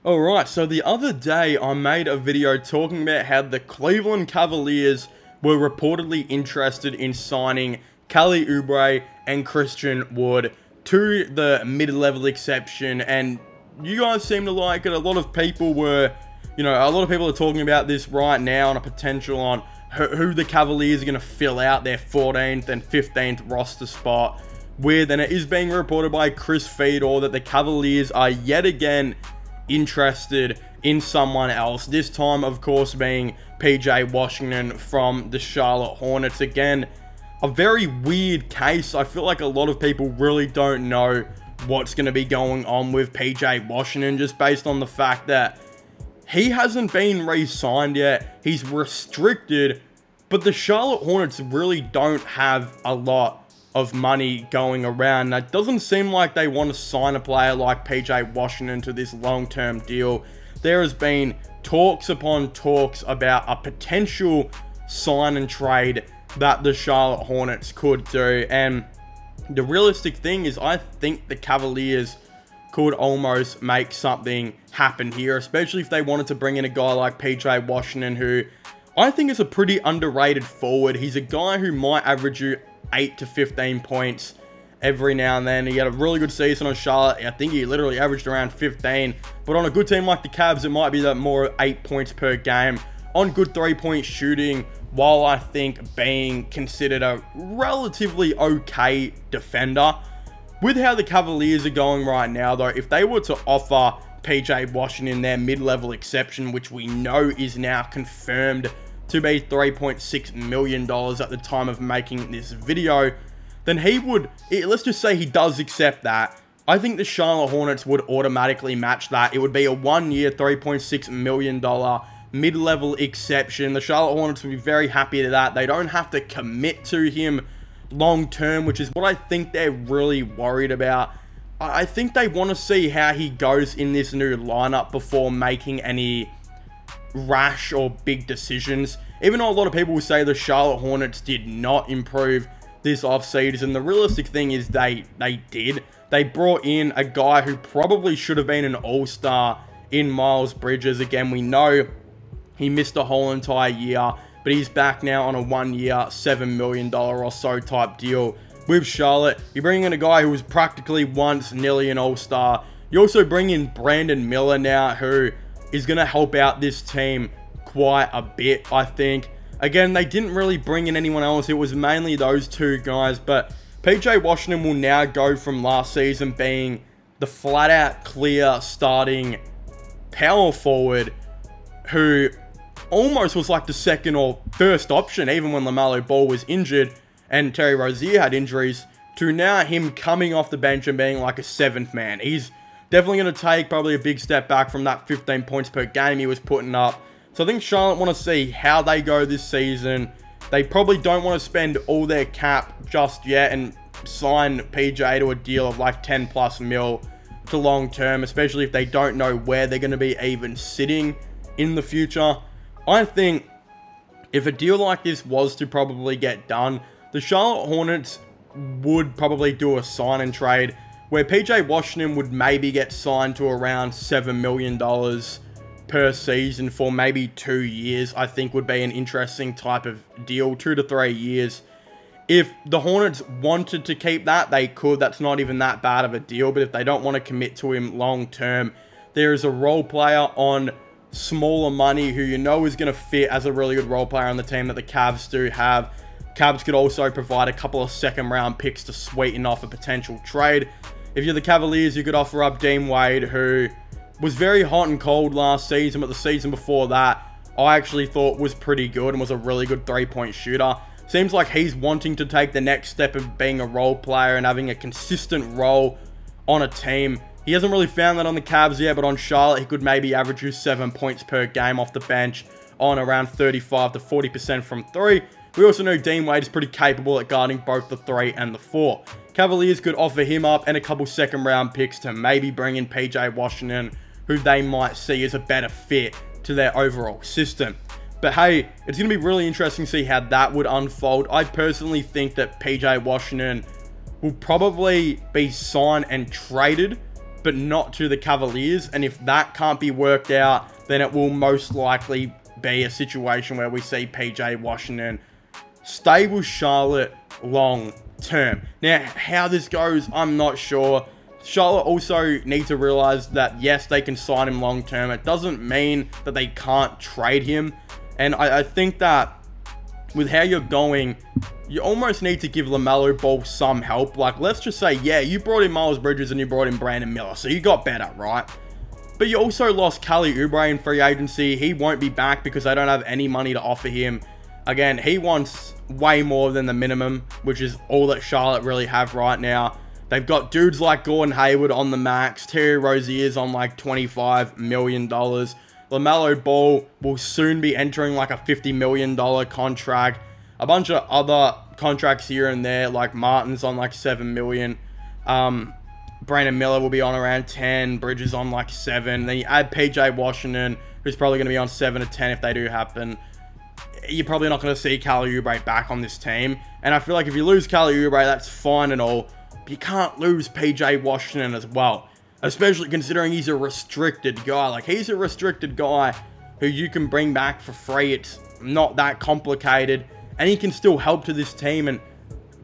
Alright, so the other day I made a video talking about how the Cleveland Cavaliers were reportedly interested in signing Kelly Oubre and Christian Wood to the mid-level exception, and you guys seem to like it. A lot of people were, a lot of people are talking about this right now on a potential on who the Cavaliers are going to fill out their 14th and 15th roster spot with, and it is being reported by Chris Fedor that the Cavaliers are yet again interested in someone else, this time of course being PJ Washington from the Charlotte Hornets. Again, a very weird case. I feel like a lot of people really don't know what's going to be going on with PJ Washington, just based on the fact that he hasn't been re-signed yet. He's restricted, but the Charlotte Hornets really don't have a lot of money going around. It doesn't seem like they want to sign a player like PJ Washington to this long-term deal. There has been talks upon talks about a potential sign and trade that the Charlotte Hornets could do, and the realistic thing is I think the Cavaliers could almost make something happen here, especially if they wanted to bring in a guy like PJ Washington, who I think is a pretty underrated forward. He's a guy who might average you 8 to 15 points every now and then. He had a really good season on Charlotte. I think he literally averaged around 15. But on a good team like the Cavs, it might be that more 8 points per game. On good three-point shooting, while I think being considered a relatively okay defender. With how the Cavaliers are going right now, though, if they were to offer PJ Washington their mid-level exception, which we know is now confirmed to be $3.6 million at the time of making this video, then he would, let's just say he does accept that. I think the Charlotte Hornets would automatically match that. It would be a 1-year, $3.6 million mid-level exception. The Charlotte Hornets would be very happy to that. They don't have to commit to him long-term, which is what I think they're really worried about. I think they want to see how he goes in this new lineup before making any rash or big decisions. Even though a lot of people will say the Charlotte Hornets did not improve this offseason, the realistic thing is they did. They brought in a guy who probably should have been an all-star in Miles Bridges. Again, we know he missed a whole entire year, but he's back now on a 1-year, $7 million or so type deal with Charlotte. You bring in a guy who was practically once nearly an all-star. You also bring in Brandon Miller now, who is going to help out this team quite a bit, I think. Again, they didn't really bring in anyone else. It was mainly those two guys, but PJ Washington will now go from last season being the flat-out clear starting power forward who almost was like the second or first option, even when LaMelo Ball was injured and Terry Rozier had injuries, to now him coming off the bench and being like a seventh man. He's definitely going to take probably a big step back from that 15 points per game he was putting up. So I think Charlotte want to see how they go this season. They probably don't want to spend all their cap just yet and sign PJ to a deal of like 10 plus mil to long term, especially if they don't know where they're going to be even sitting in the future. I think if a deal like this was to probably get done, the Charlotte Hornets would probably do a sign and trade where PJ Washington would maybe get signed to around $7 million per season for maybe 2 years. I think would be an interesting type of deal, 2 to 3 years. If the Hornets wanted to keep that, they could. That's not even that bad of a deal. But if they don't want to commit to him long term, there is a role player on smaller money who you know is going to fit as a really good role player on the team that the Cavs do have. Cavs could also provide a couple of second round picks to sweeten off a potential trade. If you're the Cavaliers, you could offer up Dean Wade, who was very hot and cold last season, but the season before that, I actually thought was pretty good and was a really good three-point shooter. Seems like he's wanting to take the next step of being a role player and having a consistent role on a team. He hasn't really found that on the Cavs yet, but on Charlotte, he could maybe average you 7 points per game off the bench on around 35 to 40% from three. We also know Dean Wade is pretty capable at guarding both the 3 and the 4. Cavaliers could offer him up and a couple second round picks to maybe bring in PJ Washington, who they might see as a better fit to their overall system. But hey, it's going to be really interesting to see how that would unfold. I personally think that PJ Washington will probably be signed and traded but not to the Cavaliers. And if that can't be worked out, then it will most likely be a situation where we see PJ Washington stay with Charlotte long term. Now, how this goes, I'm not sure. Charlotte also need to realize that, yes, they can sign him long term. It doesn't mean that they can't trade him. And I think that with how you're going, you almost need to give LaMelo Ball some help. Like, let's just say, yeah, you brought in Miles Bridges and you brought in Brandon Miller, so you got better, right? But you also lost Kelly Oubre in free agency. He won't be back because they don't have any money to offer him. Again, he wants way more than the minimum, which is all that Charlotte really have right now. They've got dudes like Gordon Hayward on the max. Terry Rozier's on like $25 million. LaMelo Ball will soon be entering like a $50 million contract. A bunch of other contracts here and there, like Martin's on like $7 million. Brandon Miller will be on around 10. Bridges on like 7. Then you add PJ Washington, who's probably going to be on 7 to 10 if they do happen. You're probably not going to see Kelly Oubre back on this team. And I feel like if you lose Kelly Oubre, that's fine and all. But you can't lose PJ Washington as well. Especially considering he's a restricted guy. Like, he's a restricted guy who you can bring back for free. It's not that complicated. And he can still help to this team and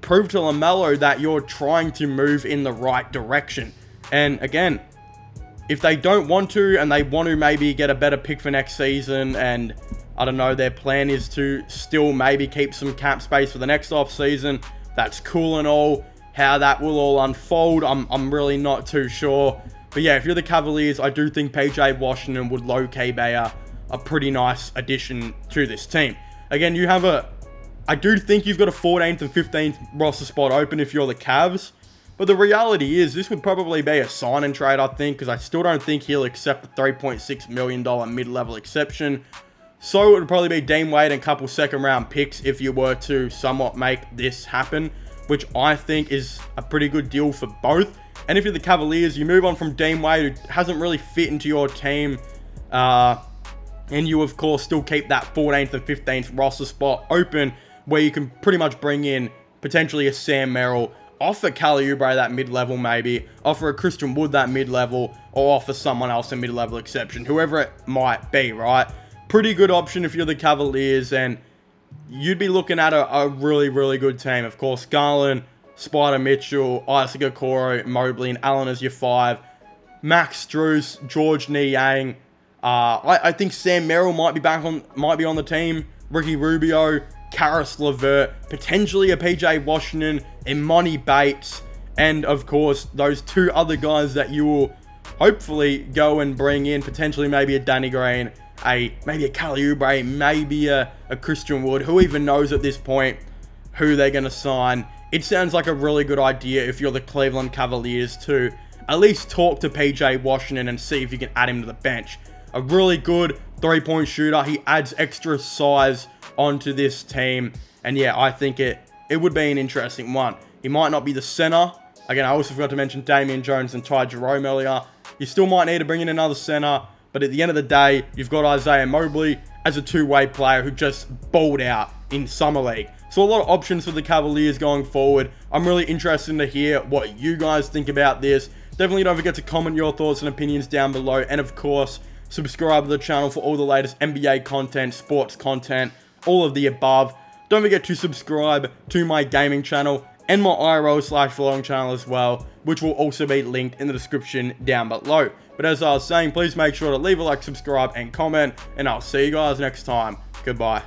prove to LaMelo that you're trying to move in the right direction. And again, if they don't want to and they want to maybe get a better pick for next season, and I don't know, their plan is to still maybe keep some cap space for the next off season, that's cool and all. How that will all unfold, I'm really not too sure. But yeah, if you're the Cavaliers, I do think PJ Washington would low-key be a pretty nice addition to this team. Again, I do think you've got a 14th and 15th roster spot open if you're the Cavs. But the reality is, this would probably be a sign and trade, I think, because I still don't think he'll accept the $3.6 million mid-level exception. So it would probably be Dean Wade and a couple second-round picks if you were to somewhat make this happen, which I think is a pretty good deal for both. And if you're the Cavaliers, you move on from Dean Wade, who hasn't really fit into your team, and you, of course, still keep that 14th and 15th roster spot open, where you can pretty much bring in potentially a Sam Merrill, offer Kelly Oubre that mid-level maybe, offer a Christian Wood that mid-level, or offer someone else a mid-level exception, whoever it might be, right? Pretty good option if you're the Cavaliers, and you'd be looking at a really, really good team. Of course, Garland, Spider Mitchell, Isaac Okoro, Mobley, and Allen as your 5. Max Strus, George Niang. I think Sam Merrill might be on the team. Ricky Rubio, Karis LeVert, potentially a PJ Washington, Imani Bates, and of course those 2 other guys that you will hopefully go and bring in, potentially maybe a Danny Green, maybe a Kelly Oubre, maybe a Christian Wood. Who even knows at this point who they're going to sign? It sounds like a really good idea if you're the Cleveland Cavaliers to at least talk to PJ Washington and see if you can add him to the bench. A really good 3-point shooter. He adds extra size onto this team. And yeah, I think it would be an interesting one. He might not be the center. Again, I also forgot to mention Damian Jones and Ty Jerome earlier. You still might need to bring in another center. But at the end of the day, you've got Isaiah Mobley as a 2-way player who just balled out in Summer League. So a lot of options for the Cavaliers going forward. I'm really interested to hear what you guys think about this. Definitely don't forget to comment your thoughts and opinions down below. And of course, subscribe to the channel for all the latest NBA content, sports content, all of the above. Don't forget to subscribe to my gaming channel and my IRL/vlog channel as well, which will also be linked in the description down below. But as I was saying, please make sure to leave a like, subscribe, and comment, and I'll see you guys next time. Goodbye.